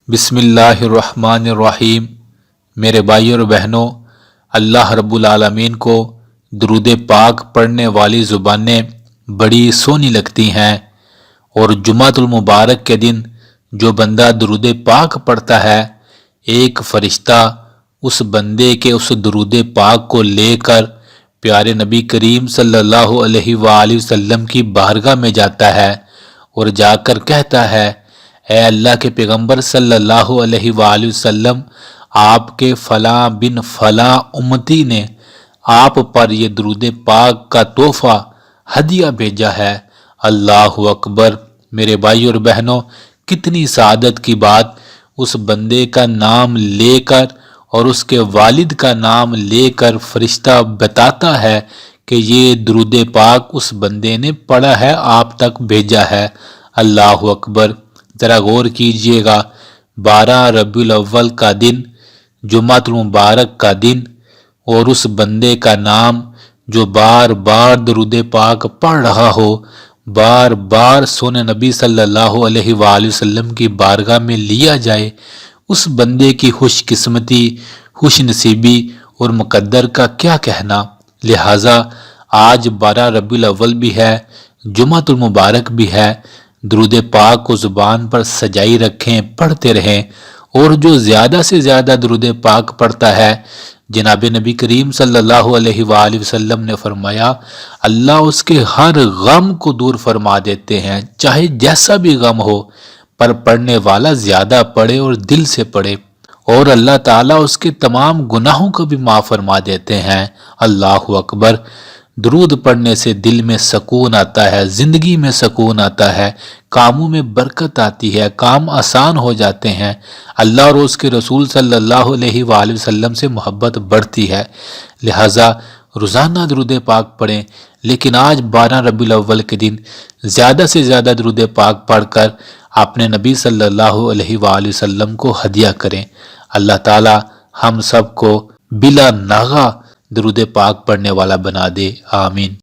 بسم اللہ الرحمن الرحیم۔ میرے بھائی اور بہنوں، اللہ رب العالمین کو درود پاک پڑھنے والی زبانیں بڑی سونی لگتی ہیں، اور جمعۃ المبارک کے دن جو بندہ درود پاک پڑھتا ہے، ایک فرشتہ اس بندے کے اس درود پاک کو لے کر پیارے نبی کریم صلی اللہ علیہ وآلہ وسلم کی بارگاہ میں جاتا ہے اور جا کر کہتا ہے، اے اللہ کے پیغمبر صلی اللہ علیہ وآلہ وسلم، آپ کے فلاں بن فلاں امتی نے آپ پر یہ درود پاک کا تحفہ ہدیہ بھیجا ہے۔ اللہ اکبر۔ میرے بھائی اور بہنوں، کتنی سعادت کی بات، اس بندے کا نام لے کر اور اس کے والد کا نام لے کر فرشتہ بتاتا ہے کہ یہ درود پاک اس بندے نے پڑھا ہے، آپ تک بھیجا ہے۔ اللہ اکبر۔ ذرا غور کیجئے گا، 12 ربیع الاول کا دن، جمعۃ المبارک کا دن، اور اس بندے کا نام جو بار بار درود پاک پڑھ رہا ہو، بار بار سونے نبی صلی اللہ علیہ وآلہ وسلم کی بارگاہ میں لیا جائے، اس بندے کی خوش قسمتی، خوش نصیبی اور مقدر کا کیا کہنا۔ لہٰذا آج 12 ربیع الاول بھی ہے، جمعۃ المبارک بھی ہے، درود پاک کو زبان پر سجائی رکھیں، پڑھتے رہیں، اور جو زیادہ سے زیادہ درود پاک پڑھتا ہے، جناب نبی کریم صلی اللہ علیہ وآلہ وسلم نے فرمایا، اللہ اس کے ہر غم کو دور فرما دیتے ہیں، چاہے جیسا بھی غم ہو، پر پڑھنے والا زیادہ پڑھے اور دل سے پڑھے، اور اللہ تعالیٰ اس کے تمام گناہوں کو بھی معاف فرما دیتے ہیں۔ اللہ اکبر۔ درود پڑھنے سے دل میں سکون آتا ہے، زندگی میں سکون آتا ہے، کاموں میں برکت آتی ہے، کام آسان ہو جاتے ہیں، اللہ اور اس کے رسول صلی اللہ علیہ وآلہ وسلم سے محبت بڑھتی ہے۔ لہٰذا روزانہ درود پاک پڑھیں، لیکن آج 12 ربیع الاول کے دن زیادہ سے زیادہ درود پاک پڑھ کر اپنے نبی صلی اللہ علیہ وآلہ وسلم کو ہدیہ کریں۔ اللہ تعالی ہم سب کو بلا ناغہ درود پاک پڑھنے والا بنا دے، آمین۔